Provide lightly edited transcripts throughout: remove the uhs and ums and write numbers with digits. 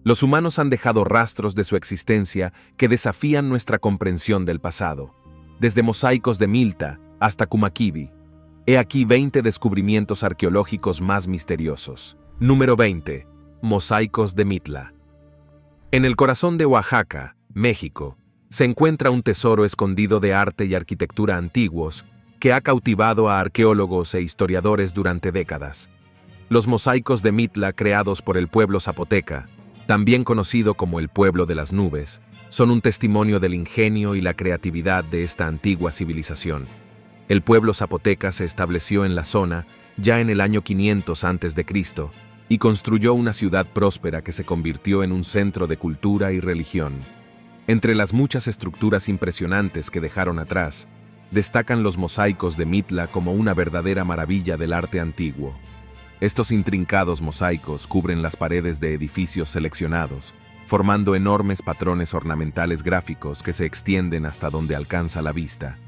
Los humanos han dejado rastros de su existencia que desafían nuestra comprensión del pasado, desde mosaicos de Milta hasta Kumakibi. He aquí 20 descubrimientos arqueológicos más misteriosos. Número 20. Mosaicos de Mitla. En el corazón de Oaxaca, México, se encuentra un tesoro escondido de arte y arquitectura antiguos que ha cautivado a arqueólogos e historiadores durante décadas. Los mosaicos de Mitla creados por el pueblo zapoteca, también conocido como el pueblo de las nubes, son un testimonio del ingenio y la creatividad de esta antigua civilización. El pueblo zapoteca se estableció en la zona ya en el año 500 a.C. y construyó una ciudad próspera que se convirtió en un centro de cultura y religión. Entre las muchas estructuras impresionantes que dejaron atrás, destacan los mosaicos de Mitla como una verdadera maravilla del arte antiguo. Estos intrincados mosaicos cubren las paredes de edificios seleccionados, formando enormes patrones ornamentales gráficos que se extienden hasta donde alcanza la vista.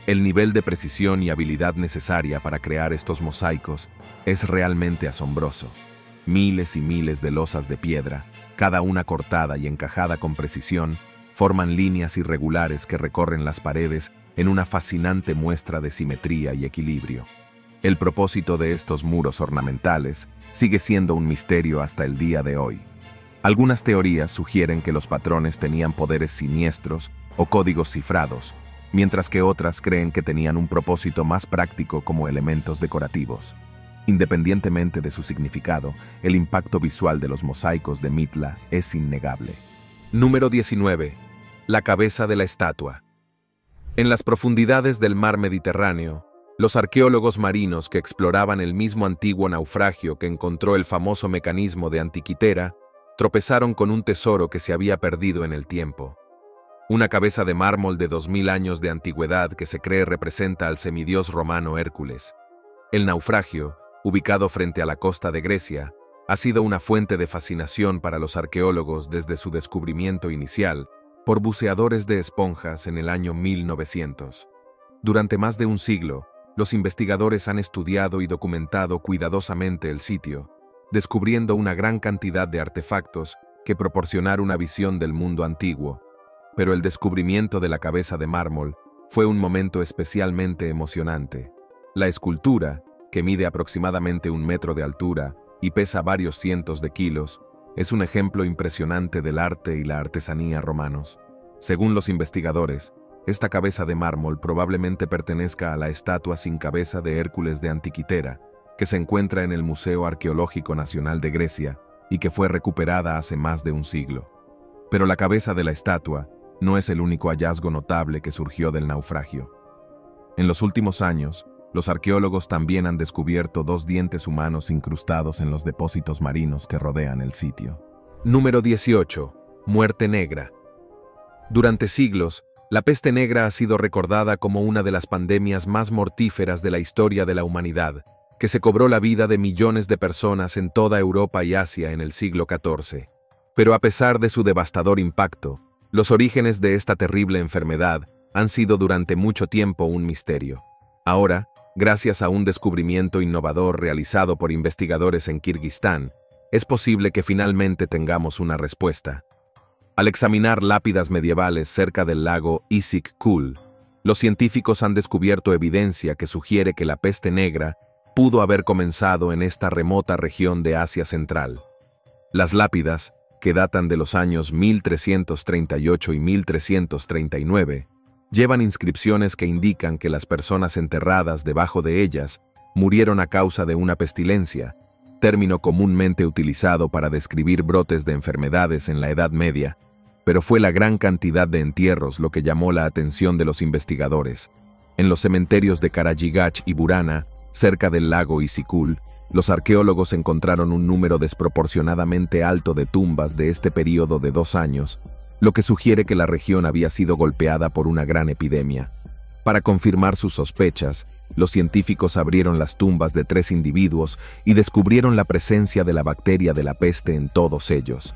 El nivel de precisión y habilidad necesaria para crear estos mosaicos es realmente asombroso. Miles y miles de losas de piedra, cada una cortada y encajada con precisión, forman líneas irregulares que recorren las paredes en una fascinante muestra de simetría y equilibrio. El propósito de estos muros ornamentales sigue siendo un misterio hasta el día de hoy. Algunas teorías sugieren que los patrones tenían poderes siniestros o códigos cifrados, mientras que otras creen que tenían un propósito más práctico como elementos decorativos. Independientemente de su significado, el impacto visual de los mosaicos de Mitla es innegable. Número 19. La cabeza de la estatua. En las profundidades del mar Mediterráneo, los arqueólogos marinos que exploraban el mismo antiguo naufragio que encontró el famoso mecanismo de Antiquitera, tropezaron con un tesoro que se había perdido en el tiempo. Una cabeza de mármol de 2000 años de antigüedad que se cree representa al semidios romano Hércules. El naufragio, ubicado frente a la costa de Grecia, ha sido una fuente de fascinación para los arqueólogos desde su descubrimiento inicial por buceadores de esponjas en el año 1900. Durante más de un siglo, los investigadores han estudiado y documentado cuidadosamente el sitio, descubriendo una gran cantidad de artefactos que proporcionaron una visión del mundo antiguo. Pero el descubrimiento de la cabeza de mármol fue un momento especialmente emocionante. La escultura, que mide aproximadamente 1 metro de altura y pesa varios cientos de kilos, es un ejemplo impresionante del arte y la artesanía romanos. Según los investigadores, esta cabeza de mármol probablemente pertenezca a la estatua sin cabeza de Hércules de Antiquitera, que se encuentra en el Museo Arqueológico Nacional de Grecia y que fue recuperada hace más de un siglo. Pero la cabeza de la estatua no es el único hallazgo notable que surgió del naufragio. En los últimos años, los arqueólogos también han descubierto 2 dientes humanos incrustados en los depósitos marinos que rodean el sitio. Número 18. Muerte negra. Durante siglos, la peste negra ha sido recordada como una de las pandemias más mortíferas de la historia de la humanidad, que se cobró la vida de millones de personas en toda Europa y Asia en el siglo XIV. Pero a pesar de su devastador impacto, los orígenes de esta terrible enfermedad han sido durante mucho tiempo un misterio. Ahora, gracias a un descubrimiento innovador realizado por investigadores en Kirguistán, es posible que finalmente tengamos una respuesta. Al examinar lápidas medievales cerca del lago Issyk-Kul, los científicos han descubierto evidencia que sugiere que la peste negra pudo haber comenzado en esta remota región de Asia Central. Las lápidas, que datan de los años 1338 y 1339, llevan inscripciones que indican que las personas enterradas debajo de ellas murieron a causa de una pestilencia, término comúnmente utilizado para describir brotes de enfermedades en la Edad Media, pero fue la gran cantidad de entierros lo que llamó la atención de los investigadores. En los cementerios de Karayigach y Burana, cerca del lago Issyk-Kul, los arqueólogos encontraron un número desproporcionadamente alto de tumbas de este período de 2 años, lo que sugiere que la región había sido golpeada por una gran epidemia. Para confirmar sus sospechas, los científicos abrieron las tumbas de 3 individuos y descubrieron la presencia de la bacteria de la peste en todos ellos.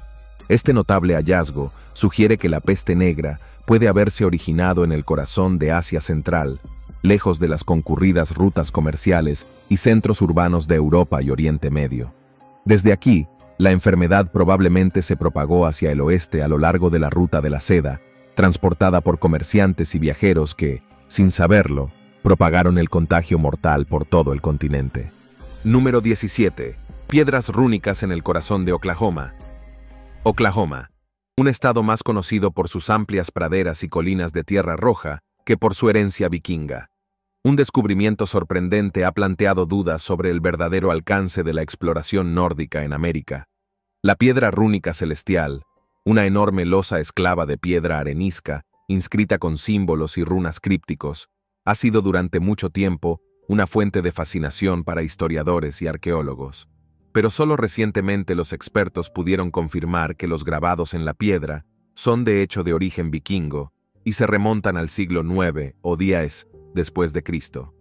Este notable hallazgo sugiere que la peste negra puede haberse originado en el corazón de Asia Central, lejos de las concurridas rutas comerciales y centros urbanos de Europa y Oriente Medio. Desde aquí, La enfermedad probablemente se propagó hacia el oeste a lo largo de la ruta de la seda, transportada por comerciantes y viajeros que, sin saberlo, propagaron el contagio mortal por todo el continente. Número 17. Piedras rúnicas en el corazón de Oklahoma. Oklahoma, un estado más conocido por sus amplias praderas y colinas de tierra roja que por su herencia vikinga. Un descubrimiento sorprendente ha planteado dudas sobre el verdadero alcance de la exploración nórdica en América. La piedra rúnica celestial, una enorme losa esclava de piedra arenisca, inscrita con símbolos y runas crípticos, ha sido durante mucho tiempo una fuente de fascinación para historiadores y arqueólogos. Pero solo recientemente los expertos pudieron confirmar que los grabados en la piedra son de hecho de origen vikingo y se remontan al siglo IX o X después de Cristo.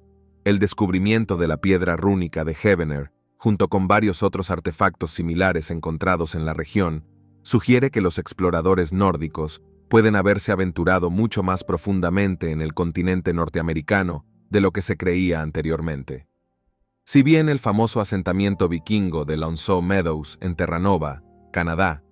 El descubrimiento de la piedra rúnica de Heavener, junto con varios otros artefactos similares encontrados en la región, sugiere que los exploradores nórdicos pueden haberse aventurado mucho más profundamente en el continente norteamericano de lo que se creía anteriormente. Si bien el famoso asentamiento vikingo de Lonceau Meadows en Terranova, Canadá,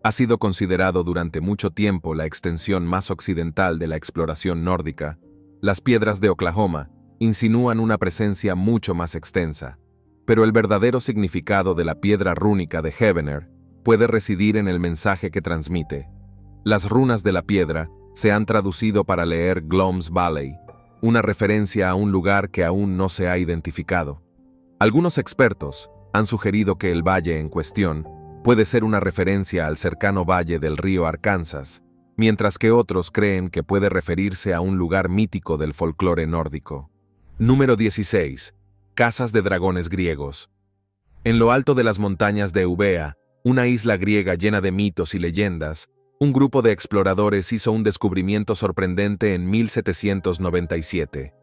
ha sido considerado durante mucho tiempo la extensión más occidental de la exploración nórdica, las piedras de Oklahoma insinúan una presencia mucho más extensa, pero el verdadero significado de la piedra rúnica de Heavener puede residir en el mensaje que transmite. Las runas de la piedra se han traducido para leer Glom's Valley, una referencia a un lugar que aún no se ha identificado. Algunos expertos han sugerido que el valle en cuestión puede ser una referencia al cercano valle del río Arkansas, mientras que otros creen que puede referirse a un lugar mítico del folclore nórdico. Número 16. Casas de dragones griegos. En lo alto de las montañas de Eubea, una isla griega llena de mitos y leyendas, un grupo de exploradores hizo un descubrimiento sorprendente en 1797.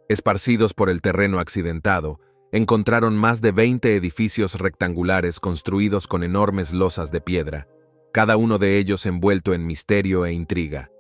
Esparcidos por el terreno accidentado, encontraron más de 20 edificios rectangulares construidos con enormes losas de piedra, cada uno de ellos envuelto en misterio e intriga.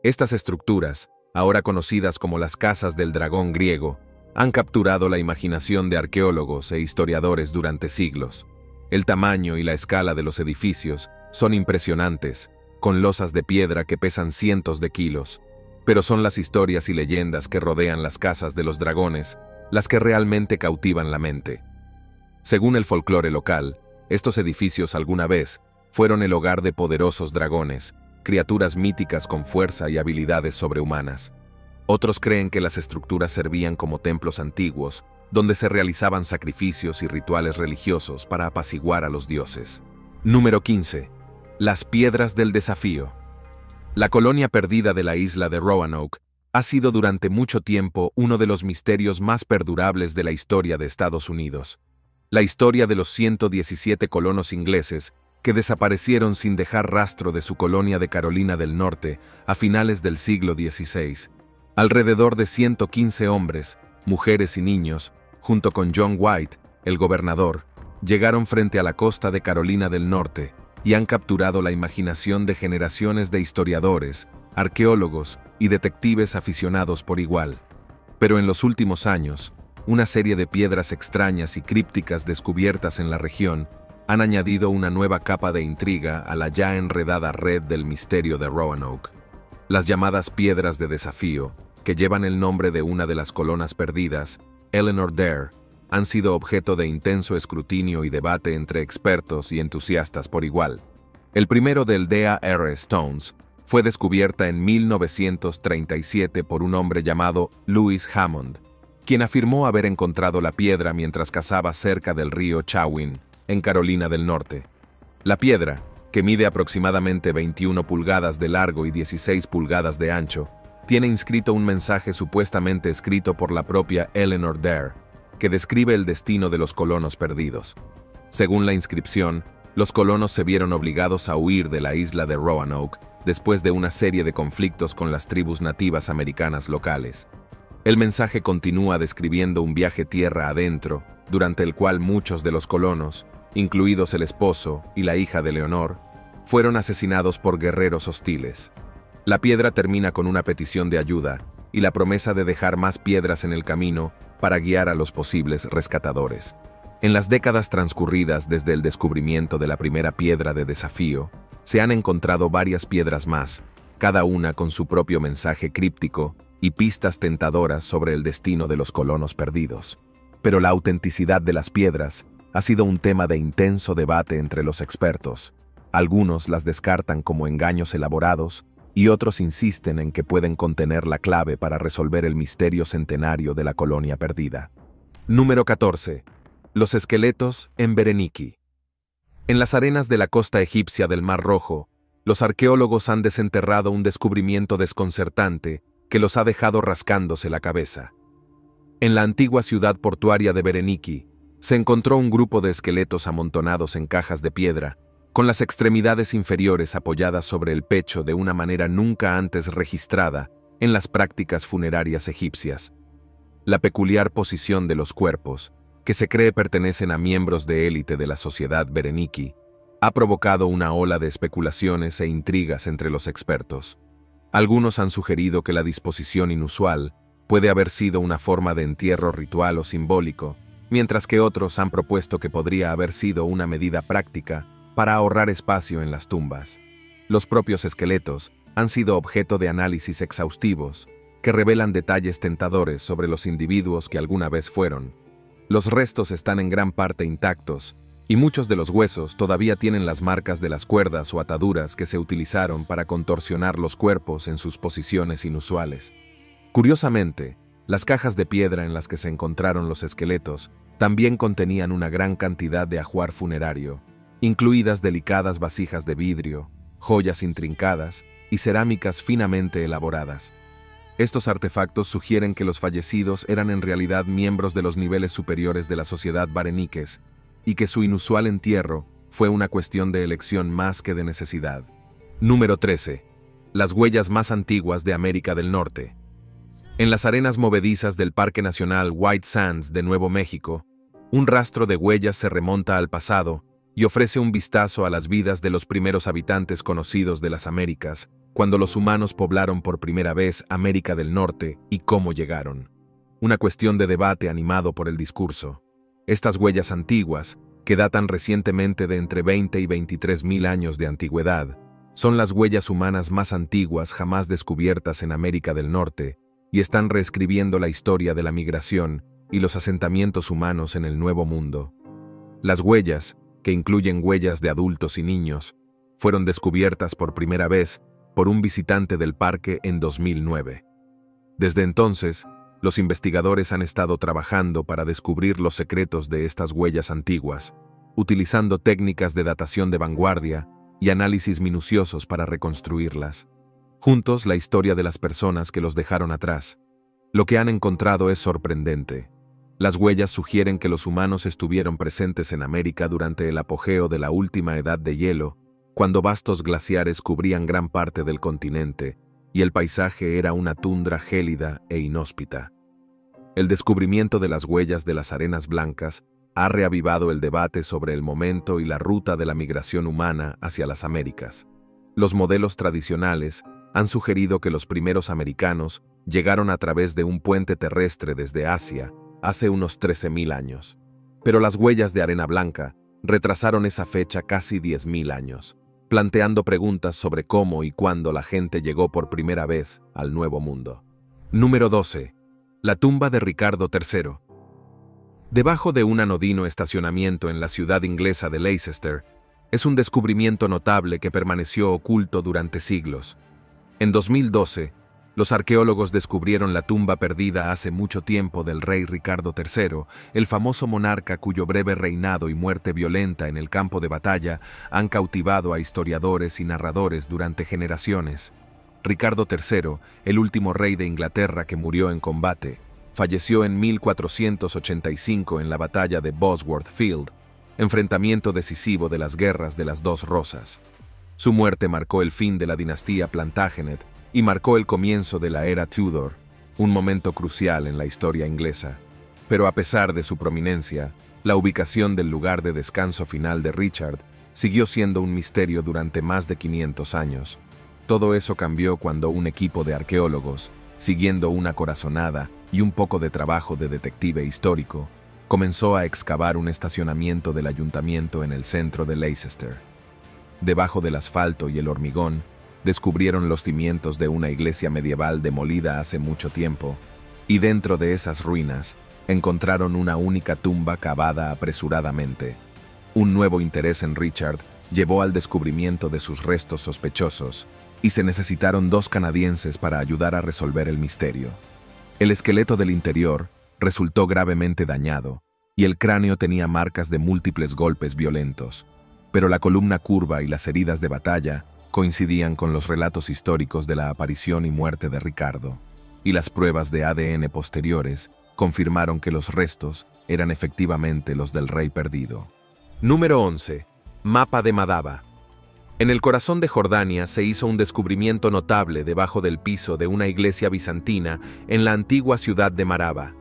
Estas estructuras, ahora conocidas como las casas del dragón griego, han capturado la imaginación de arqueólogos e historiadores durante siglos. El tamaño y la escala de los edificios son impresionantes, con losas de piedra que pesan cientos de kilos, pero son las historias y leyendas que rodean las casas de los dragones las que realmente cautivan la mente. Según el folclore local, estos edificios alguna vez fueron el hogar de poderosos dragones, criaturas míticas con fuerza y habilidades sobrehumanas. Otros creen que las estructuras servían como templos antiguos, donde se realizaban sacrificios y rituales religiosos para apaciguar a los dioses. Número 15. Las piedras del desafío. La colonia perdida de la isla de Roanoke ha sido durante mucho tiempo uno de los misterios más perdurables de la historia de Estados Unidos. La historia de los 117 colonos ingleses que desaparecieron sin dejar rastro de su colonia de Carolina del Norte a finales del siglo XVI. Alrededor de 115 hombres, mujeres y niños, junto con John White, el gobernador, llegaron frente a la costa de Carolina del Norte y han capturado la imaginación de generaciones de historiadores, arqueólogos y detectives aficionados por igual. Pero en los últimos años, una serie de piedras extrañas y crípticas descubiertas en la región han añadido una nueva capa de intriga a la ya enredada red del misterio de Roanoke. Las llamadas piedras de desafío, que llevan el nombre de una de las colonas perdidas, Eleanor Dare, han sido objeto de intenso escrutinio y debate entre expertos y entusiastas por igual. El primero del D.A.R. Stones fue descubierta en 1937 por un hombre llamado Louis Hammond, quien afirmó haber encontrado la piedra mientras cazaba cerca del río Chawin, en Carolina del Norte. La piedra, que mide aproximadamente 21 pulgadas de largo y 16 pulgadas de ancho, tiene inscrito un mensaje supuestamente escrito por la propia Eleanor Dare, que describe el destino de los colonos perdidos. Según la inscripción, los colonos se vieron obligados a huir de la isla de Roanoke después de una serie de conflictos con las tribus nativas americanas locales. El mensaje continúa describiendo un viaje tierra adentro, durante el cual muchos de los colonos, incluidos el esposo y la hija de Leonor, fueron asesinados por guerreros hostiles. La piedra termina con una petición de ayuda y la promesa de dejar más piedras en el camino para guiar a los posibles rescatadores. En las décadas transcurridas desde el descubrimiento de la primera piedra de desafío, se han encontrado varias piedras más, cada una con su propio mensaje críptico y pistas tentadoras sobre el destino de los colonos perdidos. Pero la autenticidad de las piedras ha sido un tema de intenso debate entre los expertos. Algunos las descartan como engaños elaborados y otros insisten en que pueden contener la clave para resolver el misterio centenario de la colonia perdida. Número 14. Los esqueletos en Bereniki. En las arenas de la costa egipcia del Mar Rojo, los arqueólogos han desenterrado un descubrimiento desconcertante que los ha dejado rascándose la cabeza. En la antigua ciudad portuaria de Bereniki, se encontró un grupo de esqueletos amontonados en cajas de piedra, con las extremidades inferiores apoyadas sobre el pecho de una manera nunca antes registrada en las prácticas funerarias egipcias. La peculiar posición de los cuerpos, que se cree pertenecen a miembros de élite de la sociedad Bereniki, ha provocado una ola de especulaciones e intrigas entre los expertos. Algunos han sugerido que la disposición inusual puede haber sido una forma de entierro ritual o simbólico, mientras que otros han propuesto que podría haber sido una medida práctica para ahorrar espacio en las tumbas. Los propios esqueletos han sido objeto de análisis exhaustivos que revelan detalles tentadores sobre los individuos que alguna vez fueron. Los restos están en gran parte intactos, y muchos de los huesos todavía tienen las marcas de las cuerdas o ataduras que se utilizaron para contorsionar los cuerpos en sus posiciones inusuales. Curiosamente, las cajas de piedra en las que se encontraron los esqueletos también contenían una gran cantidad de ajuar funerario, incluidas delicadas vasijas de vidrio, joyas intrincadas y cerámicas finamente elaboradas. Estos artefactos sugieren que los fallecidos eran en realidad miembros de los niveles superiores de la sociedad Berenikes y que su inusual entierro fue una cuestión de elección más que de necesidad. Número 13. Las huellas más antiguas de América del Norte. En las arenas movedizas del Parque Nacional White Sands de Nuevo México, un rastro de huellas se remonta al pasado y ofrece un vistazo a las vidas de los primeros habitantes conocidos de las Américas, cuando los humanos poblaron por primera vez América del Norte y cómo llegaron. Una cuestión de debate animado por el discurso. Estas huellas antiguas, que datan recientemente de entre 20 y 23 mil años de antigüedad, son las huellas humanas más antiguas jamás descubiertas en América del Norte y están reescribiendo la historia de la migración y los asentamientos humanos en el Nuevo Mundo. Las huellas, que incluyen huellas de adultos y niños, fueron descubiertas por primera vez por un visitante del parque en 2009. Desde entonces, los investigadores han estado trabajando para descubrir los secretos de estas huellas antiguas, utilizando técnicas de datación de vanguardia y análisis minuciosos para reconstruirlas. Juntos, la historia de las personas que los dejaron atrás. Lo que han encontrado es sorprendente. Las huellas sugieren que los humanos estuvieron presentes en América durante el apogeo de la última edad de hielo, cuando vastos glaciares cubrían gran parte del continente y el paisaje era una tundra gélida e inhóspita. El descubrimiento de las huellas de las arenas blancas ha reavivado el debate sobre el momento y la ruta de la migración humana hacia las Américas. Los modelos tradicionales han sugerido que los primeros americanos llegaron a través de un puente terrestre desde Asia hace unos 13.000 años. Pero las huellas de arena blanca retrasaron esa fecha casi 10.000 años, planteando preguntas sobre cómo y cuándo la gente llegó por primera vez al Nuevo Mundo. Número 12. La tumba de Ricardo III. Debajo de un anodino estacionamiento en la ciudad inglesa de Leicester, es un descubrimiento notable que permaneció oculto durante siglos. En 2012, los arqueólogos descubrieron la tumba perdida hace mucho tiempo del rey Ricardo III, el famoso monarca cuyo breve reinado y muerte violenta en el campo de batalla han cautivado a historiadores y narradores durante generaciones. Ricardo III, el último rey de Inglaterra que murió en combate, falleció en 1485 en la batalla de Bosworth Field, enfrentamiento decisivo de las guerras de las Dos Rosas. Su muerte marcó el fin de la dinastía Plantagenet y marcó el comienzo de la era Tudor, un momento crucial en la historia inglesa. Pero a pesar de su prominencia, la ubicación del lugar de descanso final de Richard siguió siendo un misterio durante más de 500 años. Todo eso cambió cuando un equipo de arqueólogos, siguiendo una corazonada y un poco de trabajo de detective histórico, comenzó a excavar un estacionamiento del ayuntamiento en el centro de Leicester. Debajo del asfalto y el hormigón, descubrieron los cimientos de una iglesia medieval demolida hace mucho tiempo, y dentro de esas ruinas encontraron una única tumba cavada apresuradamente. Un nuevo interés en Richard llevó al descubrimiento de sus restos sospechosos, y se necesitaron 2 canadienses para ayudar a resolver el misterio. El esqueleto del interior resultó gravemente dañado, y el cráneo tenía marcas de múltiples golpes violentos, pero la columna curva y las heridas de batalla coincidían con los relatos históricos de la aparición y muerte de Ricardo, y las pruebas de ADN posteriores confirmaron que los restos eran efectivamente los del rey perdido. Número 11. Mapa de Madaba. En el corazón de Jordania se hizo un descubrimiento notable debajo del piso de una iglesia bizantina en la antigua ciudad de Maraba.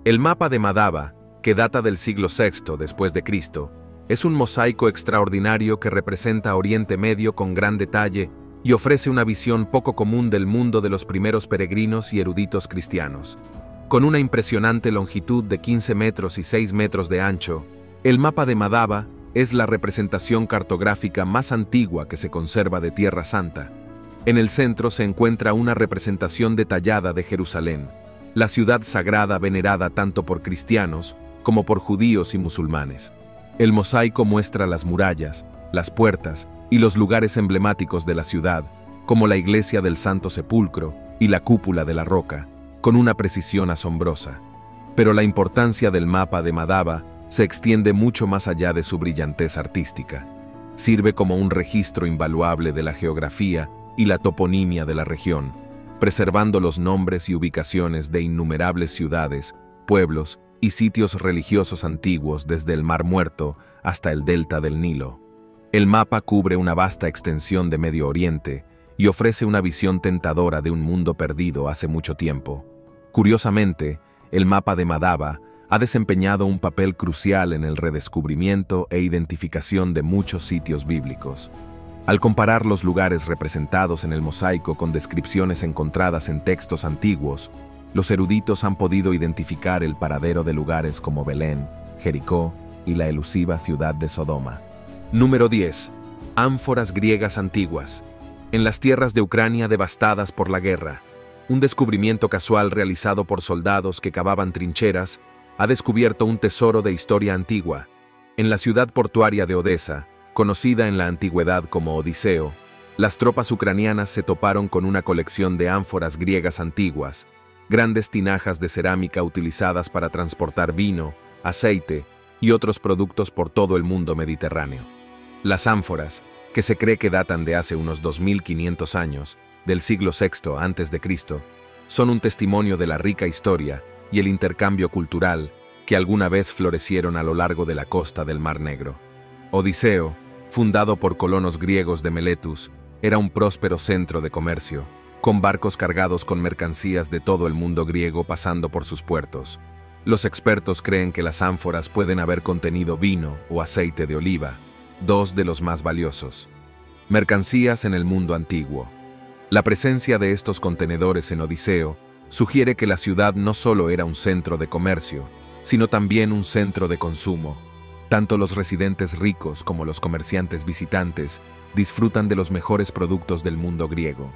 El mapa de Madaba, que data del siglo VI después de Cristo, es un mosaico extraordinario que representa a Oriente Medio con gran detalle y ofrece una visión poco común del mundo de los primeros peregrinos y eruditos cristianos. Con una impresionante longitud de 15 metros y 6 metros de ancho, el mapa de Madaba es la representación cartográfica más antigua que se conserva de Tierra Santa. En el centro se encuentra una representación detallada de Jerusalén, la ciudad sagrada venerada tanto por cristianos como por judíos y musulmanes. El mosaico muestra las murallas, las puertas y los lugares emblemáticos de la ciudad, como la iglesia del Santo Sepulcro y la cúpula de la Roca, con una precisión asombrosa. Pero la importancia del mapa de Madaba se extiende mucho más allá de su brillantez artística. Sirve como un registro invaluable de la geografía y la toponimia de la región, preservando los nombres y ubicaciones de innumerables ciudades, pueblos y sitios religiosos antiguos desde el Mar Muerto hasta el delta del Nilo. El mapa cubre una vasta extensión de Medio Oriente y ofrece una visión tentadora de un mundo perdido hace mucho tiempo. Curiosamente, el mapa de Madaba ha desempeñado un papel crucial en el redescubrimiento e identificación de muchos sitios bíblicos. Al comparar los lugares representados en el mosaico con descripciones encontradas en textos antiguos, los eruditos han podido identificar el paradero de lugares como Belén, Jericó y la elusiva ciudad de Sodoma. Número 10. Ánforas griegas antiguas. En las tierras de Ucrania devastadas por la guerra, un descubrimiento casual realizado por soldados que cavaban trincheras ha descubierto un tesoro de historia antigua. En la ciudad portuaria de Odesa, conocida en la antigüedad como Odiseo, las tropas ucranianas se toparon con una colección de ánforas griegas antiguas, grandes tinajas de cerámica utilizadas para transportar vino, aceite y otros productos por todo el mundo mediterráneo. Las ánforas, que se cree que datan de hace unos 2500 años, del siglo VI a.C., son un testimonio de la rica historia y el intercambio cultural que alguna vez florecieron a lo largo de la costa del Mar Negro. Odiseo, fundado por colonos griegos de Meletus, era un próspero centro de comercio, con barcos cargados con mercancías de todo el mundo griego pasando por sus puertos. Los expertos creen que las ánforas pueden haber contenido vino o aceite de oliva, 2 de los más valiosos. Mercancías en el mundo antiguo. La presencia de estos contenedores en Odiseo sugiere que la ciudad no solo era un centro de comercio, sino también un centro de consumo. Tanto los residentes ricos como los comerciantes visitantes disfrutan de los mejores productos del mundo griego.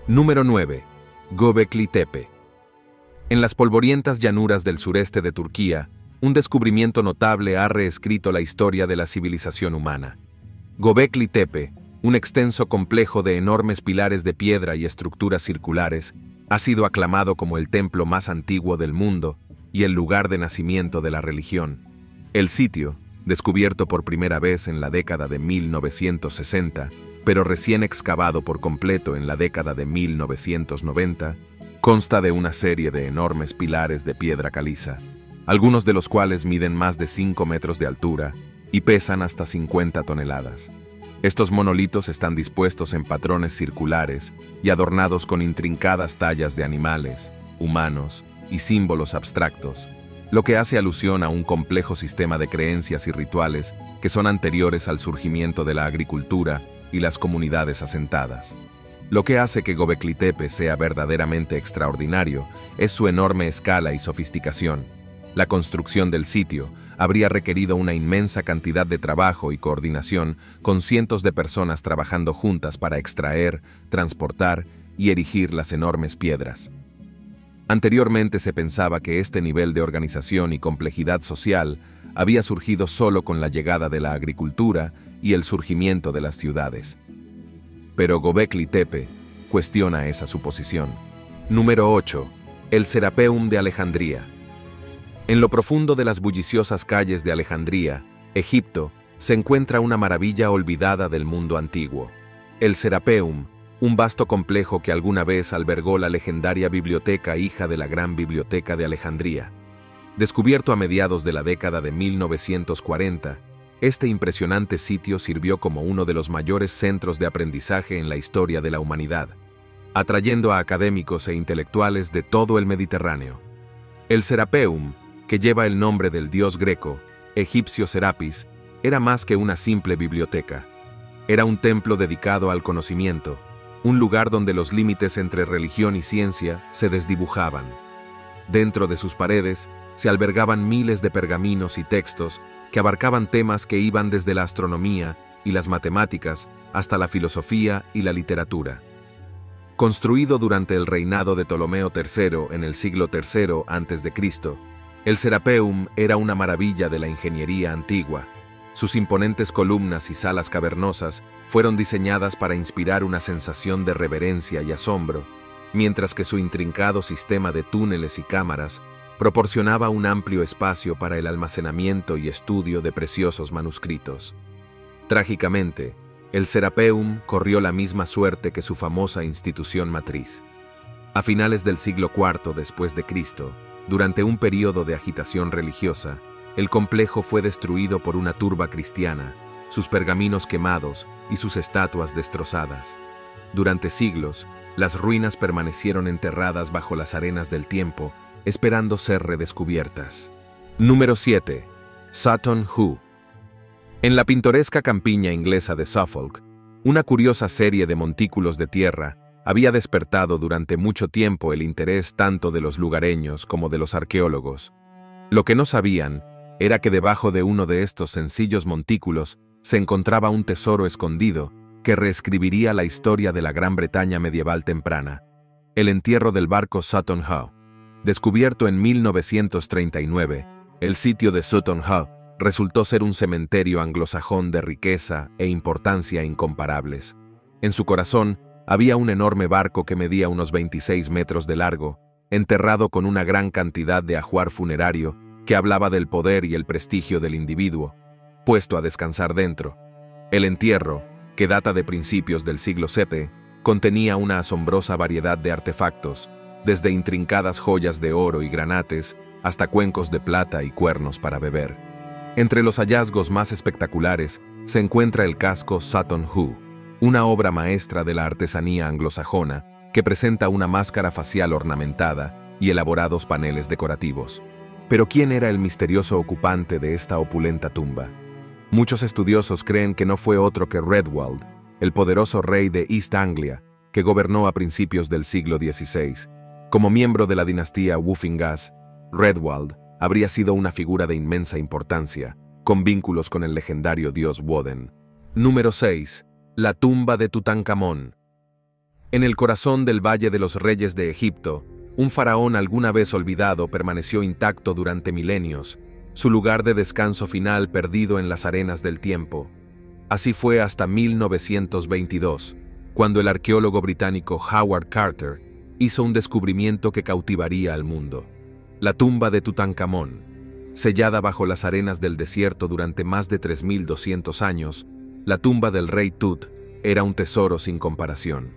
Número 9. Göbekli Tepe. En las polvorientas llanuras del sureste de Turquía, un descubrimiento notable ha reescrito la historia de la civilización humana. Göbekli Tepe, un extenso complejo de enormes pilares de piedra y estructuras circulares, ha sido aclamado como el templo más antiguo del mundo y el lugar de nacimiento de la religión. El sitio, descubierto por primera vez en la década de 1960, pero recién excavado por completo en la década de 1990, consta de una serie de enormes pilares de piedra caliza, algunos de los cuales miden más de 5 metros de altura y pesan hasta 50 toneladas. Estos monolitos están dispuestos en patrones circulares y adornados con intrincadas tallas de animales, humanos y símbolos abstractos, lo que hace alusión a un complejo sistema de creencias y rituales que son anteriores al surgimiento de la agricultura y las comunidades asentadas. Lo que hace que Göbekli Tepe sea verdaderamente extraordinario es su enorme escala y sofisticación. La construcción del sitio habría requerido una inmensa cantidad de trabajo y coordinación, con cientos de personas trabajando juntas para extraer, transportar y erigir las enormes piedras. Anteriormente se pensaba que este nivel de organización y complejidad social había surgido solo con la llegada de la agricultura y el surgimiento de las ciudades. Pero Göbekli Tepe cuestiona esa suposición. Número 8. El Serapeum de Alejandría. En lo profundo de las bulliciosas calles de Alejandría, Egipto, se encuentra una maravilla olvidada del mundo antiguo. El Serapeum, un vasto complejo que alguna vez albergó la legendaria biblioteca hija de la Gran Biblioteca de Alejandría. Descubierto a mediados de la década de 1940, este impresionante sitio sirvió como uno de los mayores centros de aprendizaje en la historia de la humanidad, atrayendo a académicos e intelectuales de todo el Mediterráneo. El Serapeum, que lleva el nombre del dios greco, egipcio Serapis, era más que una simple biblioteca. Era un templo dedicado al conocimiento, un lugar donde los límites entre religión y ciencia se desdibujaban. Dentro de sus paredes se albergaban miles de pergaminos y textos que abarcaban temas que iban desde la astronomía y las matemáticas hasta la filosofía y la literatura. Construido durante el reinado de Ptolomeo III en el siglo III a.C., el Serapeum era una maravilla de la ingeniería antigua. Sus imponentes columnas y salas cavernosas fueron diseñadas para inspirar una sensación de reverencia y asombro, mientras que su intrincado sistema de túneles y cámaras proporcionaba un amplio espacio para el almacenamiento y estudio de preciosos manuscritos. Trágicamente, el Serapeum corrió la misma suerte que su famosa institución matriz. A finales del siglo IV después de Cristo, durante un período de agitación religiosa, el complejo fue destruido por una turba cristiana, sus pergaminos quemados y sus estatuas destrozadas. Durante siglos, las ruinas permanecieron enterradas bajo las arenas del tiempo, esperando ser redescubiertas. Número 7. Sutton Hoo. En la pintoresca campiña inglesa de Suffolk, una curiosa serie de montículos de tierra había despertado durante mucho tiempo el interés tanto de los lugareños como de los arqueólogos. Lo que no sabían era que debajo de uno de estos sencillos montículos se encontraba un tesoro escondido que reescribiría la historia de la Gran Bretaña medieval temprana: el entierro del barco Sutton Hoo. Descubierto en 1939, el sitio de Sutton Hoo resultó ser un cementerio anglosajón de riqueza e importancia incomparables. En su corazón había un enorme barco que medía unos 26 metros de largo, enterrado con una gran cantidad de ajuar funerario que hablaba del poder y el prestigio del individuo, puesto a descansar dentro. El entierro, que data de principios del siglo VII, contenía una asombrosa variedad de artefactos, desde intrincadas joyas de oro y granates hasta cuencos de plata y cuernos para beber. Entre los hallazgos más espectaculares se encuentra el casco Sutton Hoo, una obra maestra de la artesanía anglosajona que presenta una máscara facial ornamentada y elaborados paneles decorativos. Pero ¿quién era el misterioso ocupante de esta opulenta tumba? Muchos estudiosos creen que no fue otro que Redwald, el poderoso rey de East Anglia, que gobernó a principios del siglo XVI. Como miembro de la dinastía Woffingas, Redwald habría sido una figura de inmensa importancia, con vínculos con el legendario dios Woden. Número 6. La tumba de Tutankamón. En el corazón del Valle de los Reyes de Egipto, un faraón alguna vez olvidado permaneció intacto durante milenios, su lugar de descanso final perdido en las arenas del tiempo. Así fue hasta 1922, cuando el arqueólogo británico Howard Carter hizo un descubrimiento que cautivaría al mundo: la tumba de Tutankamón. Sellada bajo las arenas del desierto durante más de 3.200 años, la tumba del rey Tut era un tesoro sin comparación.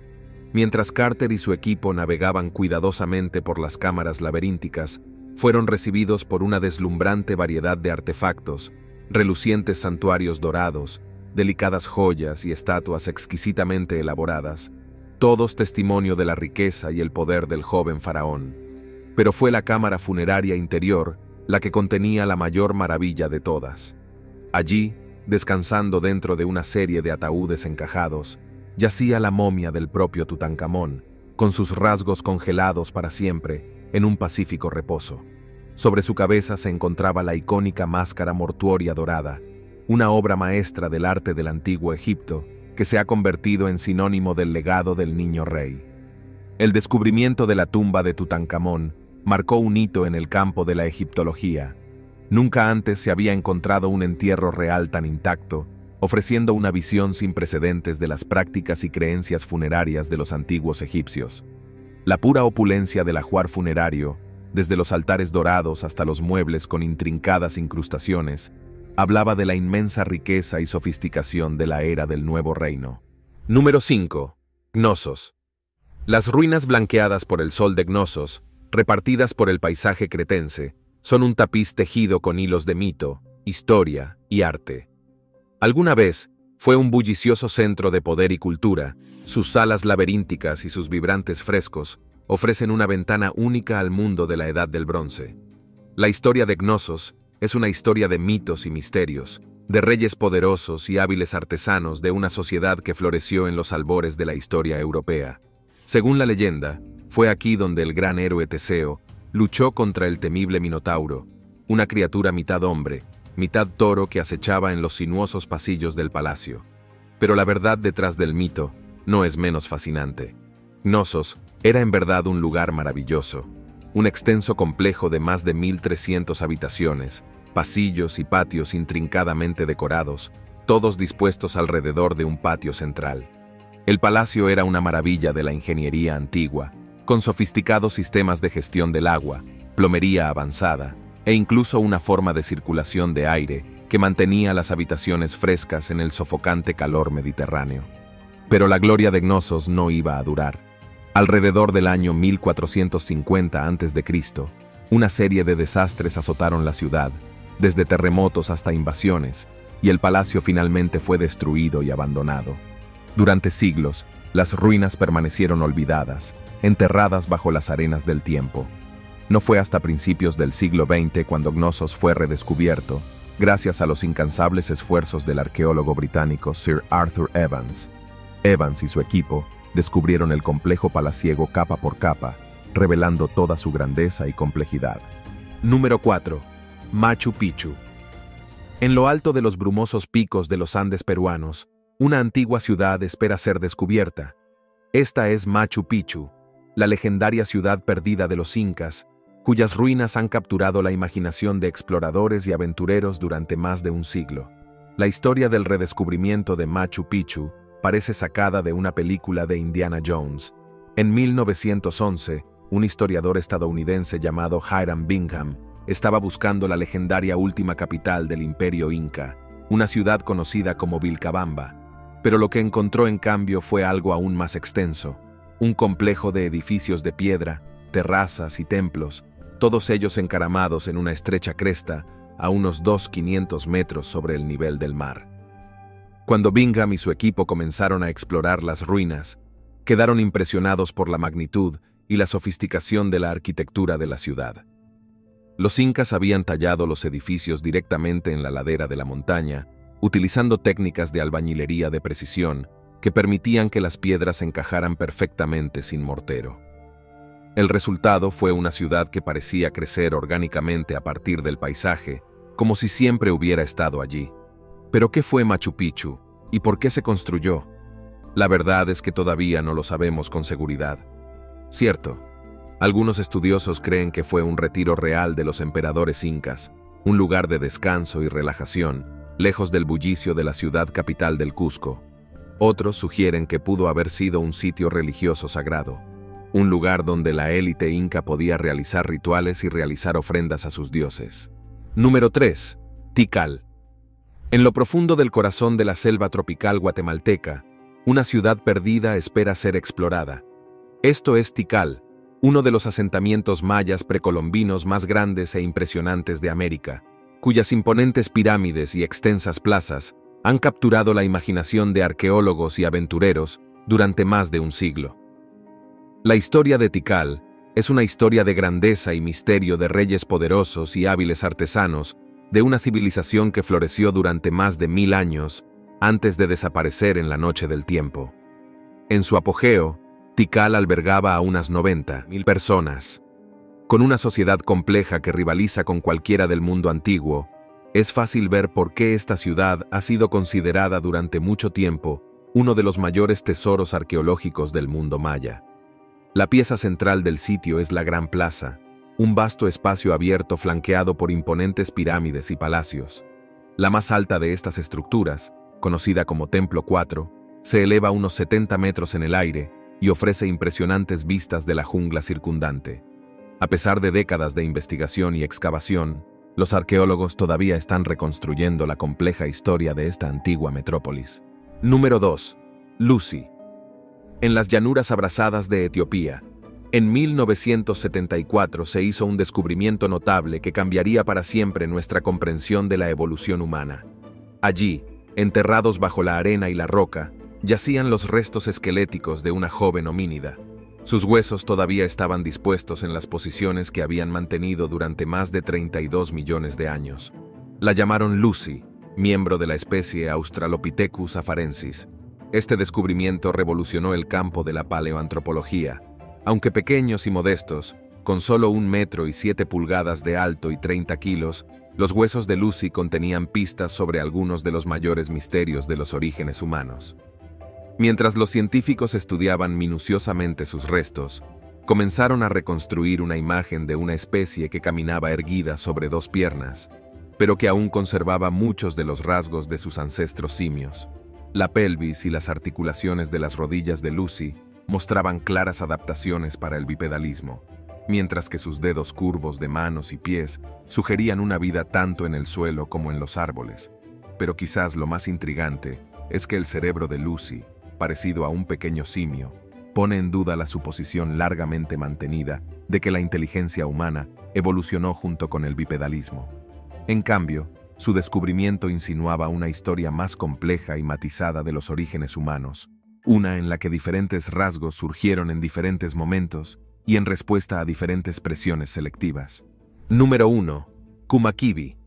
Mientras Carter y su equipo navegaban cuidadosamente por las cámaras laberínticas, fueron recibidos por una deslumbrante variedad de artefactos, relucientes santuarios dorados, delicadas joyas y estatuas exquisitamente elaboradas, todos testimonio de la riqueza y el poder del joven faraón. Pero fue la cámara funeraria interior la que contenía la mayor maravilla de todas. Allí, descansando dentro de una serie de ataúdes encajados, yacía la momia del propio Tutankamón, con sus rasgos congelados para siempre en un pacífico reposo. Sobre su cabeza se encontraba la icónica máscara mortuoria dorada, una obra maestra del arte del antiguo Egipto que se ha convertido en sinónimo del legado del niño rey. El descubrimiento de la tumba de Tutankamón marcó un hito en el campo de la egiptología. Nunca antes se había encontrado un entierro real tan intacto, ofreciendo una visión sin precedentes de las prácticas y creencias funerarias de los antiguos egipcios. La pura opulencia del ajuar funerario, desde los altares dorados hasta los muebles con intrincadas incrustaciones, hablaba de la inmensa riqueza y sofisticación de la era del Nuevo Reino. Número 5. Cnosos. Las ruinas blanqueadas por el sol de Cnosos, repartidas por el paisaje cretense, son un tapiz tejido con hilos de mito, historia y arte. Alguna vez fue un bullicioso centro de poder y cultura. Sus salas laberínticas y sus vibrantes frescos ofrecen una ventana única al mundo de la Edad del Bronce. La historia de Cnosos es una historia de mitos y misterios, de reyes poderosos y hábiles artesanos de una sociedad que floreció en los albores de la historia europea. Según la leyenda, fue aquí donde el gran héroe Teseo luchó contra el temible Minotauro, una criatura mitad hombre, mitad toro que acechaba en los sinuosos pasillos del palacio. Pero la verdad detrás del mito no es menos fascinante. Cnosos era en verdad un lugar maravilloso, un extenso complejo de más de 1.300 habitaciones, pasillos y patios intrincadamente decorados, todos dispuestos alrededor de un patio central. El palacio era una maravilla de la ingeniería antigua, con sofisticados sistemas de gestión del agua, plomería avanzada, e incluso una forma de circulación de aire que mantenía las habitaciones frescas en el sofocante calor mediterráneo. Pero la gloria de Cnosos no iba a durar. Alrededor del año 1450 a.C., una serie de desastres azotaron la ciudad, desde terremotos hasta invasiones, y el palacio finalmente fue destruido y abandonado. Durante siglos, las ruinas permanecieron olvidadas, enterradas bajo las arenas del tiempo. No fue hasta principios del siglo XX cuando Cnosos fue redescubierto, gracias a los incansables esfuerzos del arqueólogo británico Sir Arthur Evans. Evans y su equipo descubrieron el complejo palaciego capa por capa, revelando toda su grandeza y complejidad. Número 4. Machu Picchu. En lo alto de los brumosos picos de los Andes peruanos, una antigua ciudad espera ser descubierta. Esta es Machu Picchu, la legendaria ciudad perdida de los incas, cuyas ruinas han capturado la imaginación de exploradores y aventureros durante más de un siglo. La historia del redescubrimiento de Machu Picchu parece sacada de una película de Indiana Jones. En 1911, un historiador estadounidense llamado Hiram Bingham estaba buscando la legendaria última capital del Imperio Inca, una ciudad conocida como Vilcabamba, pero lo que encontró en cambio fue algo aún más extenso, un complejo de edificios de piedra, terrazas y templos, todos ellos encaramados en una estrecha cresta a unos 200-500 metros sobre el nivel del mar. Cuando Bingham y su equipo comenzaron a explorar las ruinas, quedaron impresionados por la magnitud y la sofisticación de la arquitectura de la ciudad. Los incas habían tallado los edificios directamente en la ladera de la montaña, utilizando técnicas de albañilería de precisión que permitían que las piedras encajaran perfectamente sin mortero. El resultado fue una ciudad que parecía crecer orgánicamente a partir del paisaje, como si siempre hubiera estado allí. ¿Pero qué fue Machu Picchu? ¿Y por qué se construyó? La verdad es que todavía no lo sabemos con seguridad. Cierto, algunos estudiosos creen que fue un retiro real de los emperadores incas, un lugar de descanso y relajación, lejos del bullicio de la ciudad capital del Cusco. Otros sugieren que pudo haber sido un sitio religioso sagrado, un lugar donde la élite inca podía realizar rituales y realizar ofrendas a sus dioses. Número 3. Tikal. En lo profundo del corazón de la selva tropical guatemalteca, una ciudad perdida espera ser explorada. Esto es Tikal, uno de los asentamientos mayas precolombinos más grandes e impresionantes de América, cuyas imponentes pirámides y extensas plazas han capturado la imaginación de arqueólogos y aventureros durante más de un siglo. La historia de Tikal es una historia de grandeza y misterio de reyes poderosos y hábiles artesanos de una civilización que floreció durante más de 1000 años antes de desaparecer en la noche del tiempo. En su apogeo, Tikal albergaba a unas 90.000 personas. Con una sociedad compleja que rivaliza con cualquiera del mundo antiguo, es fácil ver por qué esta ciudad ha sido considerada durante mucho tiempo uno de los mayores tesoros arqueológicos del mundo maya. La pieza central del sitio es la Gran Plaza, un vasto espacio abierto flanqueado por imponentes pirámides y palacios. La más alta de estas estructuras, conocida como Templo 4, se eleva a unos 70 metros en el aire y ofrece impresionantes vistas de la jungla circundante. A pesar de décadas de investigación y excavación, los arqueólogos todavía están reconstruyendo la compleja historia de esta antigua metrópolis. Número 2. Lusi. En las llanuras abrasadas de Etiopía, en 1974 se hizo un descubrimiento notable que cambiaría para siempre nuestra comprensión de la evolución humana. Allí, enterrados bajo la arena y la roca, yacían los restos esqueléticos de una joven homínida. Sus huesos todavía estaban dispuestos en las posiciones que habían mantenido durante más de 32 millones de años. La llamaron Lucy, miembro de la especie Australopithecus afarensis. Este descubrimiento revolucionó el campo de la paleoantropología. Aunque pequeños y modestos, con solo 1 metro y 7 pulgadas de alto y 30 kilos, los huesos de Lucy contenían pistas sobre algunos de los mayores misterios de los orígenes humanos. Mientras los científicos estudiaban minuciosamente sus restos, comenzaron a reconstruir una imagen de una especie que caminaba erguida sobre 2 piernas, pero que aún conservaba muchos de los rasgos de sus ancestros simios. La pelvis y las articulaciones de las rodillas de Lucy mostraban claras adaptaciones para el bipedalismo, mientras que sus dedos curvos de manos y pies sugerían una vida tanto en el suelo como en los árboles. Pero quizás lo más intrigante es que el cerebro de Lucy, parecido a un pequeño simio, pone en duda la suposición largamente mantenida de que la inteligencia humana evolucionó junto con el bipedalismo. En cambio, su descubrimiento insinuaba una historia más compleja y matizada de los orígenes humanos, una en la que diferentes rasgos surgieron en diferentes momentos y en respuesta a diferentes presiones selectivas. Número 1. Kumakivi.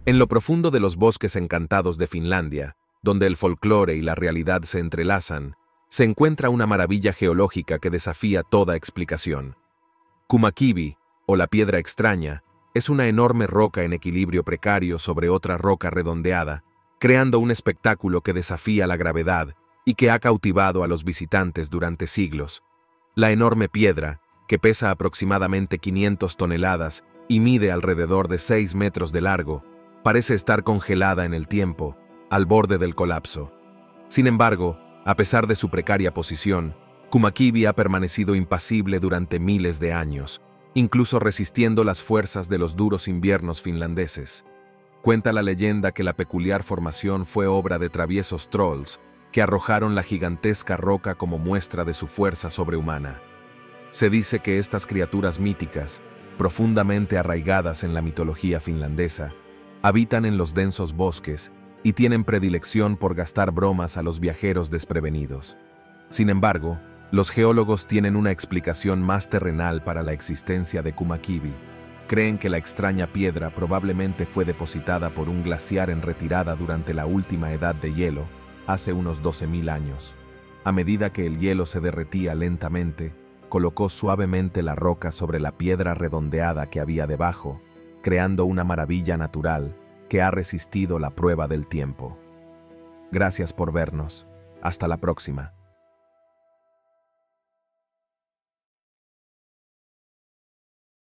En lo profundo de los bosques encantados de Finlandia, donde el folclore y la realidad se entrelazan, se encuentra una maravilla geológica que desafía toda explicación. Kumakivi, o la piedra extraña, es una enorme roca en equilibrio precario sobre otra roca redondeada, creando un espectáculo que desafía la gravedad y que ha cautivado a los visitantes durante siglos. La enorme piedra, que pesa aproximadamente 500 toneladas y mide alrededor de 6 metros de largo, parece estar congelada en el tiempo, al borde del colapso. Sin embargo, a pesar de su precaria posición, Kumakivi ha permanecido impasible durante miles de años, incluso resistiendo las fuerzas de los duros inviernos finlandeses. Cuenta la leyenda que la peculiar formación fue obra de traviesos trolls que arrojaron la gigantesca roca como muestra de su fuerza sobrehumana. Se dice que estas criaturas míticas, profundamente arraigadas en la mitología finlandesa, habitan en los densos bosques y tienen predilección por gastar bromas a los viajeros desprevenidos. Sin embargo, los geólogos tienen una explicación más terrenal para la existencia de Kumakivi. Creen que la extraña piedra probablemente fue depositada por un glaciar en retirada durante la última edad de hielo, hace unos 12.000 años. A medida que el hielo se derretía lentamente, colocó suavemente la roca sobre la piedra redondeada que había debajo, creando una maravilla natural que ha resistido la prueba del tiempo. Gracias por vernos. Hasta la próxima.